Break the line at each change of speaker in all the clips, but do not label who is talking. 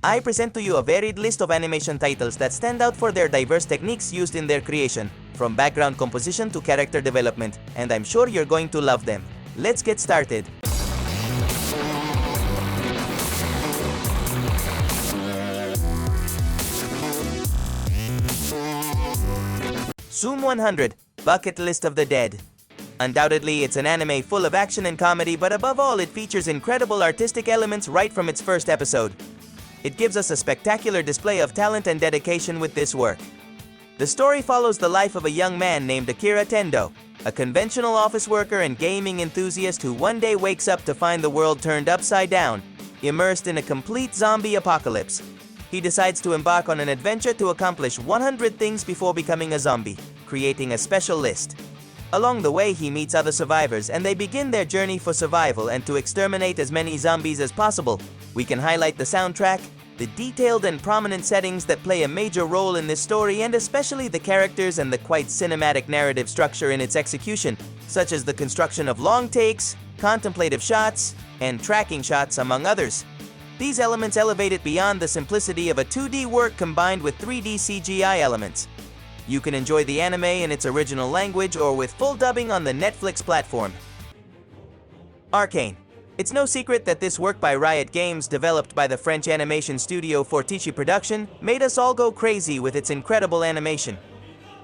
I present to you a varied list of animation titles that stand out for their diverse techniques used in their creation, from background composition to character development, and I'm sure you're going to love them. Let's get started. Zoom 100, Bucket List of the Dead. Undoubtedly, it's an anime full of action and comedy, but above all, it features incredible artistic elements right from its first episode. It gives us a spectacular display of talent and dedication with this work. The story follows the life of a young man named Akira Tendo, a conventional office worker and gaming enthusiast who one day wakes up to find the world turned upside down, immersed in a complete zombie apocalypse. He decides to embark on an adventure to accomplish 100 things before becoming a zombie, creating a special list. Along the way, he meets other survivors, and they begin their journey for survival and to exterminate as many zombies as possible. We can highlight the soundtrack, the detailed and prominent settings that play a major role in this story, and especially the characters and the quite cinematic narrative structure in its execution, such as the construction of long takes, contemplative shots, and tracking shots, among others. These elements elevate it beyond the simplicity of a 2D work combined with 3D CGI elements. You can enjoy the anime in its original language or with full dubbing on the Netflix platform. Arcane. It's no secret that this work by Riot Games, developed by the French animation studio Fortici Production, made us all go crazy with its incredible animation.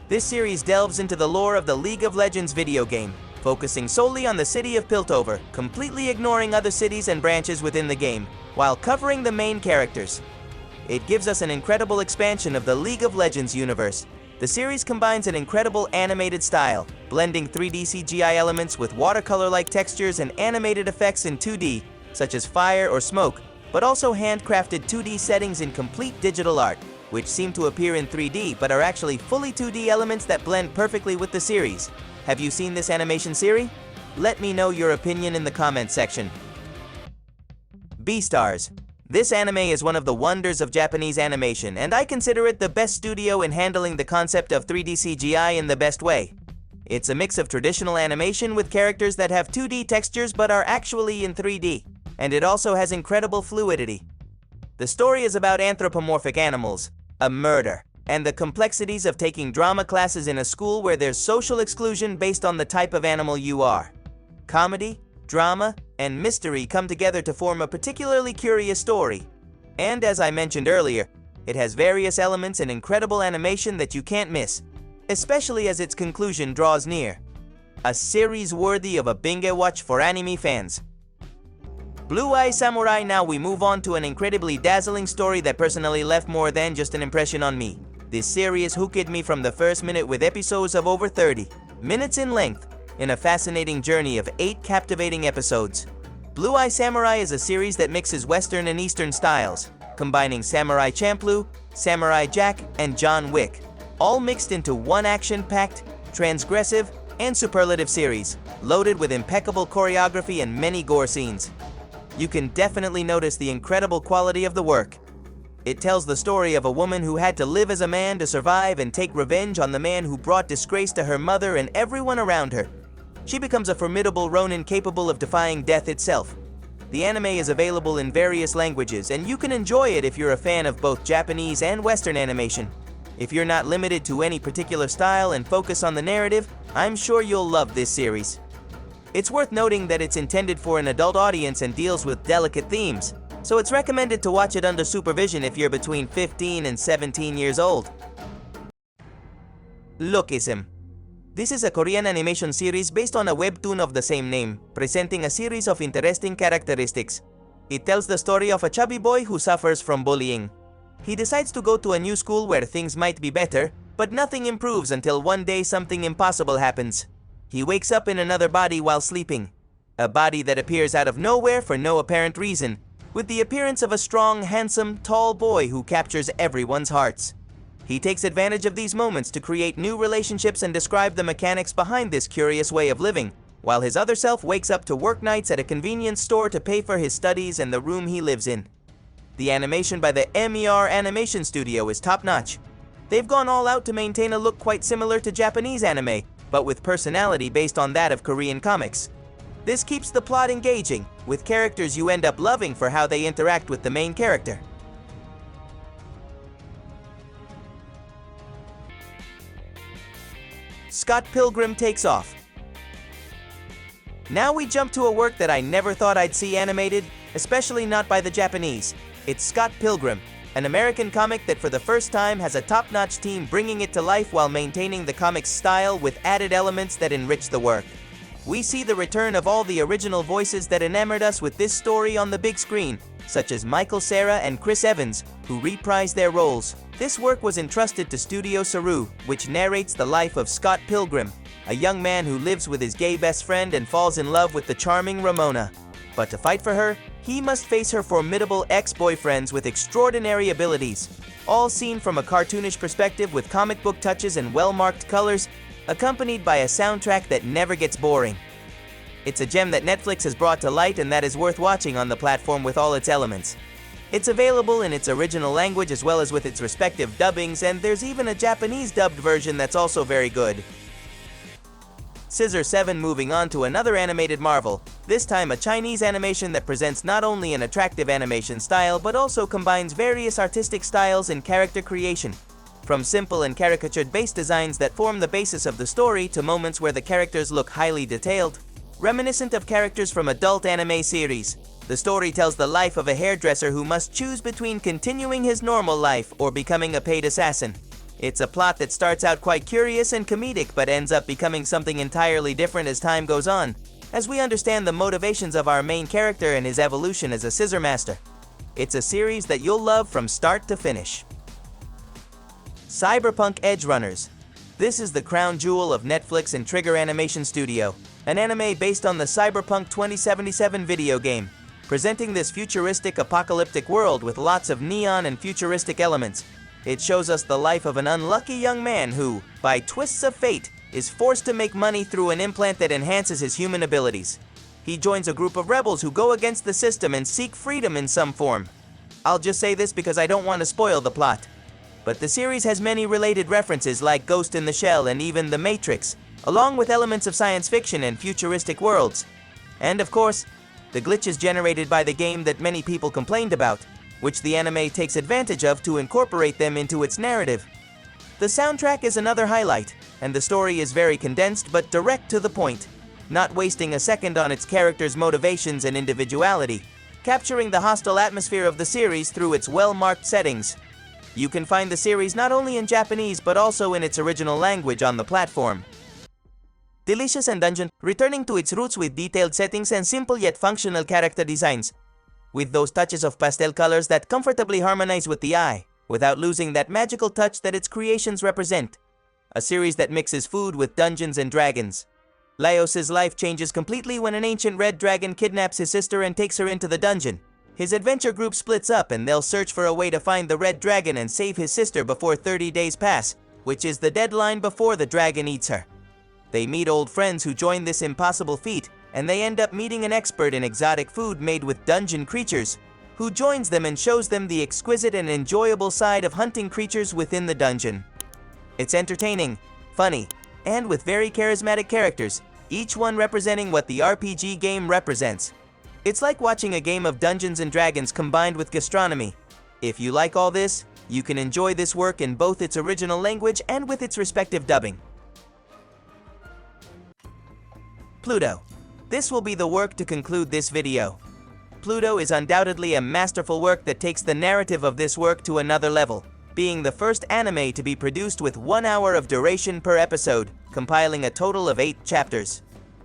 This series delves into the lore of the League of Legends video game, focusing solely on the city of Piltover, completely ignoring other cities and branches within the game, while covering the main characters. It gives us an incredible expansion of the League of Legends universe. The series combines an incredible animated style, blending 3D CGI elements with watercolor-like textures and animated effects in 2D, such as fire or smoke, but also handcrafted 2D settings in complete digital art, which seem to appear in 3D but are actually fully 2D elements that blend perfectly with the series. Have you seen this animation series? Let me know your opinion in the comment section. Beastars. This anime is one of the wonders of Japanese animation, and I consider it the best studio in handling the concept of 3D CGI in the best way. It's a mix of traditional animation with characters that have 2D textures but are actually in 3D, and it also has incredible fluidity. The story is about anthropomorphic animals, a murder, and the complexities of taking drama classes in a school where there's social exclusion based on the type of animal you are. Comedy, drama, and mystery come together to form a particularly curious story. And as I mentioned earlier, it has various elements and incredible animation that you can't miss, especially as its conclusion draws near. A series worthy of a binge watch for anime fans. Blue Eye Samurai. Now we move on to an incredibly dazzling story that personally left more than just an impression on me. This series hooked me from the first minute with episodes of over 30 minutes in length, in a fascinating journey of 8 captivating episodes. Blue Eye Samurai is a series that mixes Western and Eastern styles, combining Samurai Champloo, Samurai Jack, and John Wick, all mixed into one action-packed, transgressive, and superlative series, loaded with impeccable choreography and many gore scenes. You can definitely notice the incredible quality of the work. It tells the story of a woman who had to live as a man to survive and take revenge on the man who brought disgrace to her mother and everyone around her. She becomes a formidable ronin capable of defying death itself. The anime is available in various languages, and you can enjoy it if you're a fan of both Japanese and Western animation. If you're not limited to any particular style and focus on the narrative, I'm sure you'll love this series. It's worth noting that it's intended for an adult audience and deals with delicate themes, so it's recommended to watch it under supervision if you're between 15 and 17 years old. Lookism. This is a Korean animation series based on a webtoon of the same name, presenting a series of interesting characteristics. It tells the story of a chubby boy who suffers from bullying. He decides to go to a new school where things might be better, but nothing improves until one day something impossible happens. He wakes up in another body while sleeping, a body that appears out of nowhere for no apparent reason, with the appearance of a strong, handsome, tall boy who captures everyone's hearts. He takes advantage of these moments to create new relationships and describe the mechanics behind this curious way of living, while his other self wakes up to work nights at a convenience store to pay for his studies and the room he lives in. The animation by the MER Animation Studio is top-notch. They've gone all out to maintain a look quite similar to Japanese anime, but with personality based on that of Korean comics. This keeps the plot engaging, with characters you end up loving for how they interact with the main character. Scott Pilgrim takes off. Now we jump to a work that I never thought I'd see animated, especially not by the Japanese. It's Scott Pilgrim, an American comic that for the first time has a top-notch team bringing it to life while maintaining the comic's style with added elements that enrich the work. We see the return of all the original voices that enamored us with this story on the big screen, such as Michael Cera and Chris Evans, who reprise their roles. This work was entrusted to Studio Saru, which narrates the life of Scott Pilgrim, a young man who lives with his gay best friend and falls in love with the charming Ramona. But to fight for her, he must face her formidable ex-boyfriends with extraordinary abilities, all seen from a cartoonish perspective with comic book touches and well-marked colors, accompanied by a soundtrack that never gets boring. It's a gem that Netflix has brought to light and that is worth watching on the platform with all its elements. It's available in its original language as well as with its respective dubbings, and there's even a Japanese dubbed version that's also very good. Sccisor Seven, moving on to another animated marvel, this time a Chinese animation that presents not only an attractive animation style but also combines various artistic styles and character creation. From simple and caricatured base designs that form the basis of the story to moments where the characters look highly detailed, reminiscent of characters from adult anime series. The story tells the life of a hairdresser who must choose between continuing his normal life or becoming a paid assassin. It's a plot that starts out quite curious and comedic but ends up becoming something entirely different as time goes on, as we understand the motivations of our main character and his evolution as a scissor master. It's a series that you'll love from start to finish. Cyberpunk Edgerunners. This is the crown jewel of Netflix and Trigger Animation Studio, an anime based on the Cyberpunk 2077 video game, presenting this futuristic apocalyptic world with lots of neon and futuristic elements. It shows us the life of an unlucky young man who, by twists of fate, is forced to make money through an implant that enhances his human abilities. He joins a group of rebels who go against the system and seek freedom in some form. I'll just say this because I don't want to spoil the plot. But the series has many related references like Ghost in the Shell and even The Matrix, along with elements of science fiction and futuristic worlds. And of course, the glitches generated by the game that many people complained about, which the anime takes advantage of to incorporate them into its narrative. The soundtrack is another highlight, and the story is very condensed but direct to the point, not wasting a second on its characters' motivations and individuality, capturing the hostile atmosphere of the series through its well-marked settings. You can find the series not only in Japanese but also in its original language on the platform. Delicous and Dungeon, returning to its roots with detailed settings and simple yet functional character designs, with those touches of pastel colors that comfortably harmonize with the eye, without losing that magical touch that its creations represent. A series that mixes food with Dungeons and Dragons. Laios's life changes completely when an ancient red dragon kidnaps his sister and takes her into the dungeon. His adventure group splits up and they'll search for a way to find the red dragon and save his sister before 30 days pass, which is the deadline before the dragon eats her. They meet old friends who join this impossible feat, and they end up meeting an expert in exotic food made with dungeon creatures, who joins them and shows them the exquisite and enjoyable side of hunting creatures within the dungeon. It's entertaining, funny, and with very charismatic characters, each one representing what the RPG game represents. It's like watching a game of Dungeons and Dragons combined with gastronomy. If you like all this, you can enjoy this work in both its original language and with its respective dubbing. Pluto. This will be the work to conclude this video. Pluto is undoubtedly a masterful work that takes the narrative of this work to another level, being the first anime to be produced with 1 hour of duration per episode, compiling a total of 8 chapters.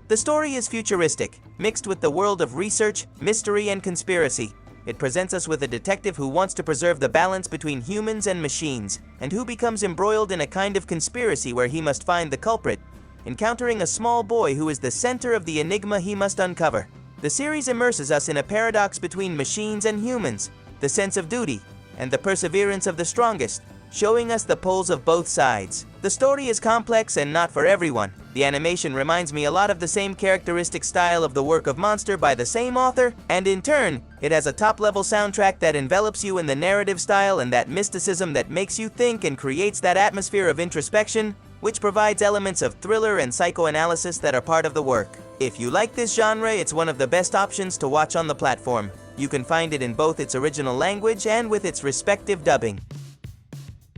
The story is futuristic, mixed with the world of research, mystery, and conspiracy. It presents us with a detective who wants to preserve the balance between humans and machines, and who becomes embroiled in a kind of conspiracy where he must find the culprit, encountering a small boy who is the center of the enigma he must uncover. The series immerses us in a paradox between machines and humans, the sense of duty, and the perseverance of the strongest, showing us the poles of both sides. The story is complex and not for everyone. The animation reminds me a lot of the same characteristic style of the work of Monster by the same author, and in turn, it has a top-level soundtrack that envelops you in the narrative style and that mysticism that makes you think and creates that atmosphere of introspection, which provides elements of thriller and psychoanalysis that are part of the work. If you like this genre, it's one of the best options to watch on the platform. You can find it in both its original language and with its respective dubbing.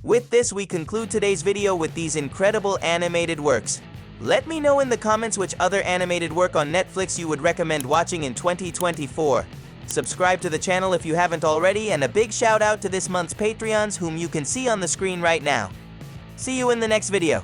With this, we conclude today's video with these incredible animated works. Let me know in the comments which other animated work on Netflix you would recommend watching in 2024. Subscribe to the channel if you haven't already, and a big shout out to this month's Patreons whom you can see on the screen right now. See you in the next video.